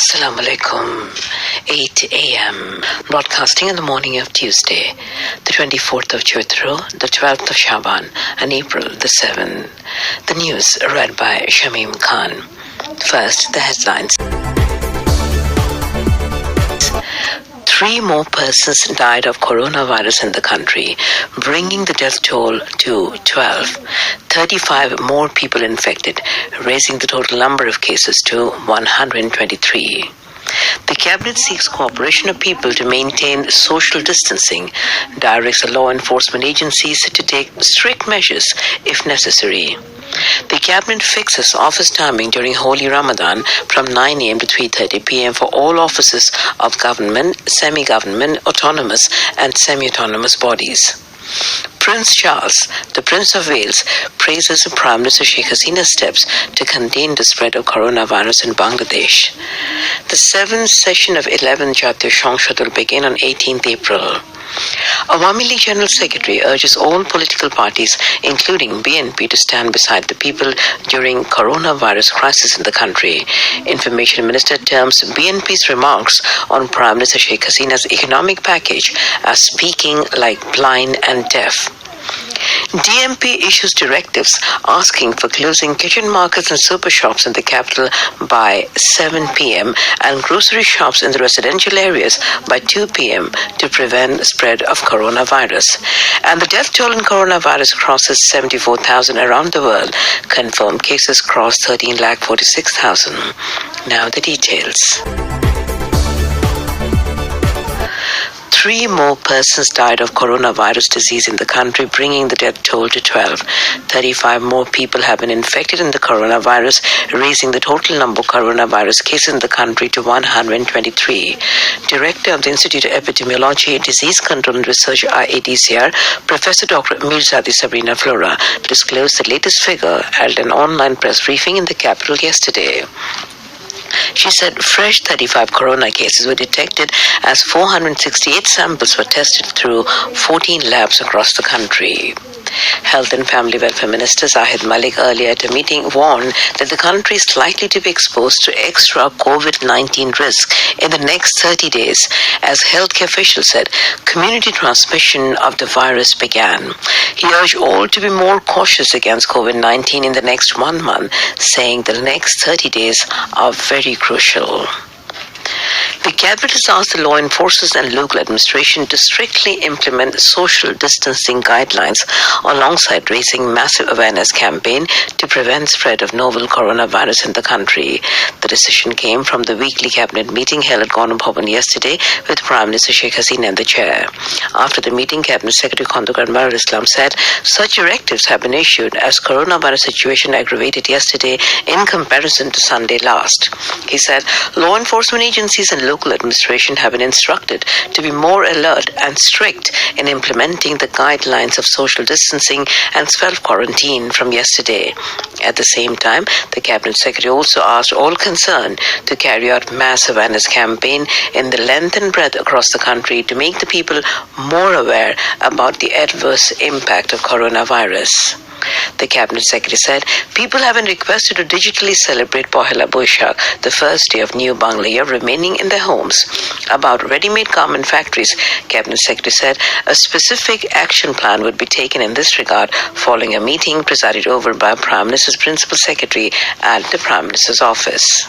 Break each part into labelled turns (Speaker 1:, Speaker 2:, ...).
Speaker 1: Assalamu alaikum. 8 a.m. Broadcasting in the morning of Tuesday, the 24th of Chaitru, the 12th of Shaban, and April the 7th. The news read by Shamim Khan. First, the headlines. 3 more persons died of coronavirus in the country, bringing the death toll to 12. 35 more people infected, raising the total number of cases to 123. The cabinet seeks cooperation of people to maintain social distancing, directs the law enforcement agencies to take strict measures if necessary. The cabinet fixes office timing during Holy Ramadan from 9 a.m. to 3:30 p.m. for all offices of government, semi-government, autonomous and semi-autonomous bodies. Prince Charles, the Prince of Wales, praises Prime Minister Sheikh Hasina's steps to contain the spread of coronavirus in Bangladesh. The 7th session of 11th Jatiya সংসদ will begin on 18th April. Awami League General Secretary urges all political parties, including BNP, to stand beside the people during coronavirus crisis in the country. Information Minister terms BNP's remarks on Prime Minister Sheikh Hasina's economic package as speaking like blind and deaf. DMP issues directives asking for closing kitchen markets and super shops in the capital by 7 p.m. and grocery shops in the residential areas by 2 p.m. to prevent spread of coronavirus. And the death toll in coronavirus crosses 74,000 around the world. Confirmed cases cross 13,46,000. Now the details. 3 more persons died of coronavirus disease in the country, bringing the death toll to 12. 35 more people have been infected in the coronavirus, raising the total number of coronavirus cases in the country to 123. Director of the Institute of Epidemiology, Disease Control and Research IADCR, Professor Dr. Mirzadi Sabrina Flora, disclosed the latest figure at an online press briefing in the capital yesterday. She said fresh 35 corona cases were detected as 468 samples were tested through 14 labs across the country. Health and Family Welfare Minister Zahid Malik earlier at a meeting warned that the country is likely to be exposed to extra COVID-19 risk in the next 30 days. As healthcare officials said, community transmission of the virus began. He urged all to be more cautious against COVID-19 in the next 1 month, saying the next 30 days are very crucial. The cabinet has asked the law enforcers and local administration to strictly implement social distancing guidelines alongside raising massive awareness campaign to prevent spread of novel coronavirus in the country. The decision came from the weekly cabinet meeting held at Ganem Bhavan yesterday with Prime Minister Sheikh Hasina in the chair. After the meeting, Cabinet Secretary Khondok Anwarul Islam said such directives have been issued as coronavirus situation aggravated yesterday in comparison to Sunday last. He said law enforcement agencies and local administration have been instructed to be more alert and strict in implementing the guidelines of social distancing and self-quarantine from yesterday. At the same time, the Cabinet Secretary also asked all concerned to carry out mass awareness campaign in the length and breadth across the country to make the people more aware about the adverse impact of coronavirus. The Cabinet Secretary said people have been requested to digitally celebrate Pohela Boishakh, the first day of New Bangla Year, remaining in their homes. About ready-made garment factories, Cabinet Secretary said a specific action plan would be taken in this regard following a meeting presided over by Prime Minister's Principal Secretary at the Prime Minister's office.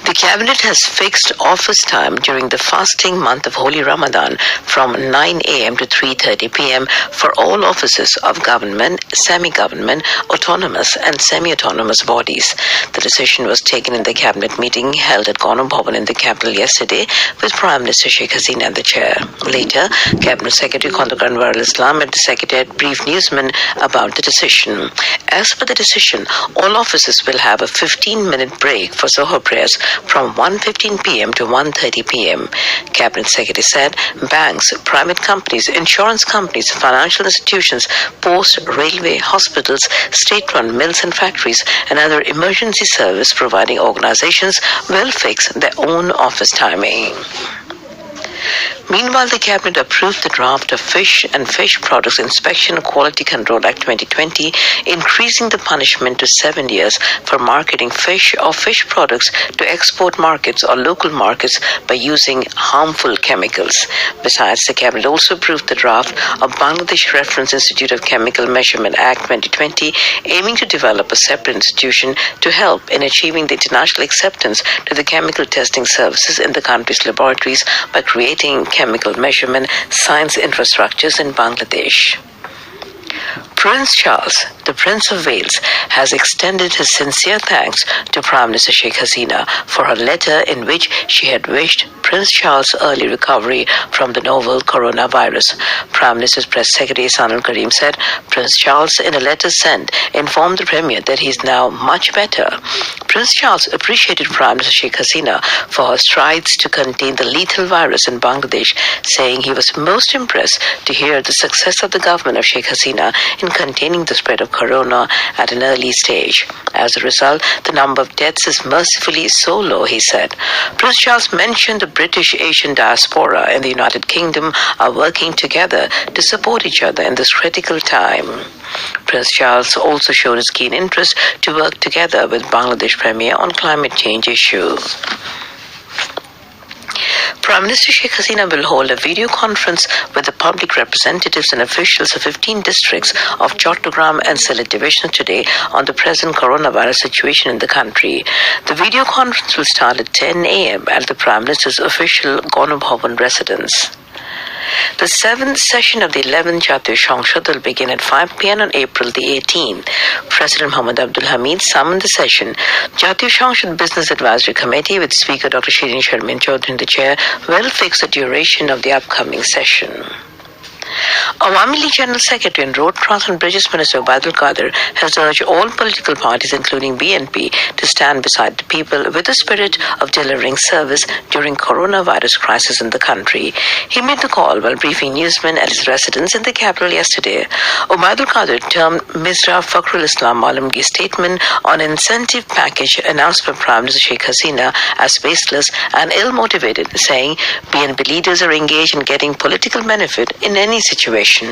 Speaker 1: The Cabinet has fixed office time during the fasting month of Holy Ramadan from 9 a.m. to 3:30 p.m. for all offices of government, semi-government, autonomous and semi-autonomous bodies. The decision was taken in the Cabinet meeting held at Ganem Bhavan in the capital yesterday with Prime Minister Sheikh Hasina at the chair. Later, Cabinet Secretary Khondok Anwarul Islam at the Secretariat briefed newsmen about the decision. As per the decision, all offices will have a 15-minute break for Zohar prayers from 1:15 p.m. to 1:30 p.m. Cabinet Secretary said banks, private companies, insurance companies, financial institutions, post, railway, hospitals, state-run mills and factories, and other emergency service providing organizations will fix their own office timing. Meanwhile, the cabinet approved the draft of Fish and Fish Products Inspection and Quality Control Act 2020, increasing the punishment to 7 years for marketing fish or fish products to export markets or local markets by using harmful chemicals. Besides, the cabinet also approved the draft of Bangladesh Reference Institute of Chemical Measurement Act 2020, aiming to develop a separate institution to help in achieving the international acceptance to the chemical testing services in the country's laboratories by creating chemical measurement science infrastructures in Bangladesh. Prince Charles, the Prince of Wales, has extended his sincere thanks to Prime Minister Sheikh Hasina for her letter in which she had wished Prince Charles' early recovery from the novel coronavirus. Prime Minister's Press Secretary Sanal Karim said Prince Charles, in a letter sent, informed the Premier that he is now much better. Prince Charles appreciated Prime Minister Sheikh Hasina for her strides to contain the lethal virus in Bangladesh, saying he was most impressed to hear the success of the government of Sheikh Hasina in containing the spread of corona at an early stage. As a result, the number of deaths is mercifully so low, he said. Prince Charles mentioned the British Asian diaspora in the United Kingdom are working together to support each other in this critical time. Prince Charles also showed his keen interest to work together with Bangladesh Premier on climate change issue. Prime Minister Sheikh Hasina will hold a video conference with the public representatives and officials of 15 districts of Chattogram and Sylhet division today on the present coronavirus situation in the country. The video conference will start at 10 a.m. at the Prime Minister's official Ganabhavan residence. The 7th session of the 11th Jatiya সংসদ will begin at 5 p.m. on April the 18th. President Mohammad Abdul Hamid summoned the session. Jatiya সংসদ Business Advisory Committee with Speaker Dr. Shirin Sharmin Chaudhary in the chair will fix the duration of the upcoming session. Awami League General Secretary and Road Transport and Bridges Minister Obaidul Qadir has urged all political parties, including BNP, to stand beside the people with the spirit of delivering service during coronavirus crisis in the country. He made the call while briefing newsmen at his residence in the capital yesterday. Obaidul Qadir termed Misra Fakhrul Islam Alamgir's statement on incentive package announced by Prime Minister Sheikh Hasina as baseless and ill-motivated, saying BNP leaders are engaged in getting political benefit in any situation.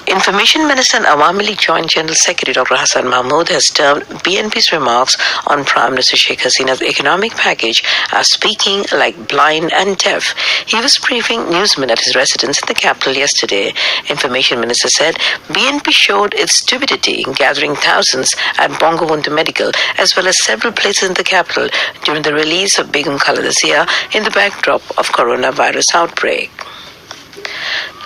Speaker 1: Information Minister and Awami League Joint General Secretary Dr. Hassan Mahmood has termed BNP's remarks on Prime Minister Sheikh Hasina's economic package as speaking like blind and deaf. He was briefing newsmen at his residence in the capital yesterday. Information Minister said BNP showed its stupidity in gathering thousands at Bangabandhu Medical as well as several places in the capital during the release of Begum Khaleda Zia in the backdrop of coronavirus outbreak.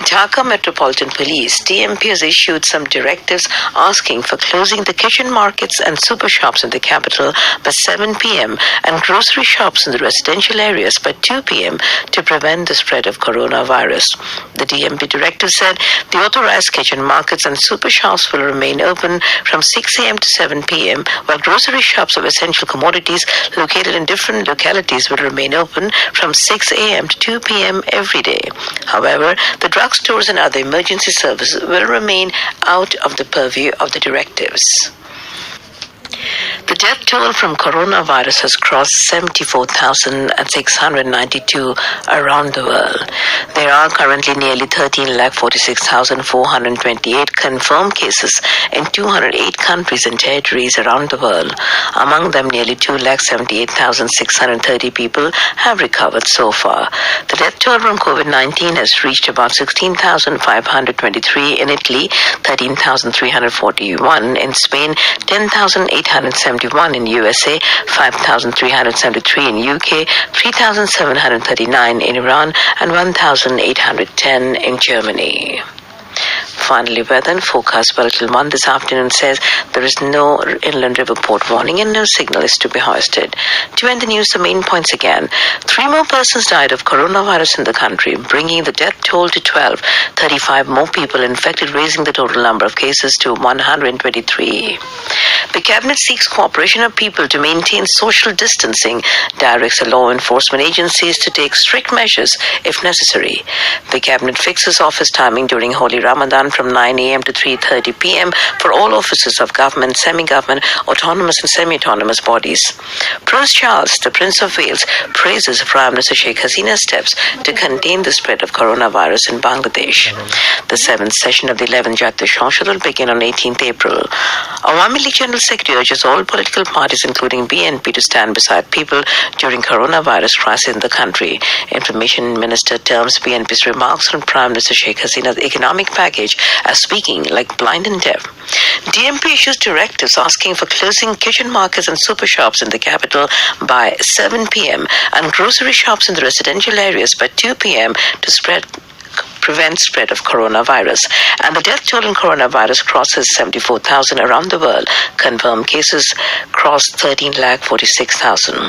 Speaker 1: Dhaka Metropolitan Police (DMP) has issued some directives asking for closing the kitchen markets and super shops in the capital by 7 p.m. and grocery shops in the residential areas by 2 p.m. to prevent the spread of coronavirus. The DMP directive said the authorized kitchen markets and super shops will remain open from 6 a.m. to 7 p.m., while grocery shops of essential commodities located in different localities will remain open from 6 a.m. to 2 p.m. every day. However, the drugstores and other emergency services will remain out of the purview of the directives. The death toll from coronavirus has crossed 74,692 around the world. There are currently nearly 13,46,428 confirmed cases in 208 countries and territories around the world. Among them, nearly 2,78,630 people have recovered so far. The death toll from COVID-19 has reached about 16,523 in Italy, 13,341 in Spain, 10,871 in USA, 5,373 in UK, 3,739 in Iran, and 1,810 in Germany. Finally, weather and forecast for Little One this afternoon says there is no inland river port warning and no signal is to be hoisted. To end the news, the main points again. 3 more persons died of coronavirus in the country, bringing the death toll to 12. 35 more people infected, raising the total number of cases to 123. The Cabinet seeks cooperation of people to maintain social distancing, directs the law enforcement agencies to take strict measures if necessary. The Cabinet fixes office timing during Holy Ramadan from 9 a.m. to 3:30 p.m. for all offices of government, semi-government, autonomous and semi-autonomous bodies. Prince Charles, the Prince of Wales, praises Prime Minister Sheikh Hasina's steps to contain the spread of coronavirus in Bangladesh. The 7th session of the 11th Jatiya সংসদ will begin on 18th April. Awami League General Secretary urges all political parties, including BNP, to stand beside people during coronavirus crisis in the country. Information Minister terms BNP's remarks on Prime Minister Sheikh Hasina's economic package as speaking like blind and deaf. DMP issues directives asking for closing kitchen markets and super shops in the capital by 7 p.m. and grocery shops in the residential areas by 2 p.m. to prevent spread of coronavirus. And the death toll in coronavirus crosses 74,000 around the world. Confirmed cases crossed 13,46,000.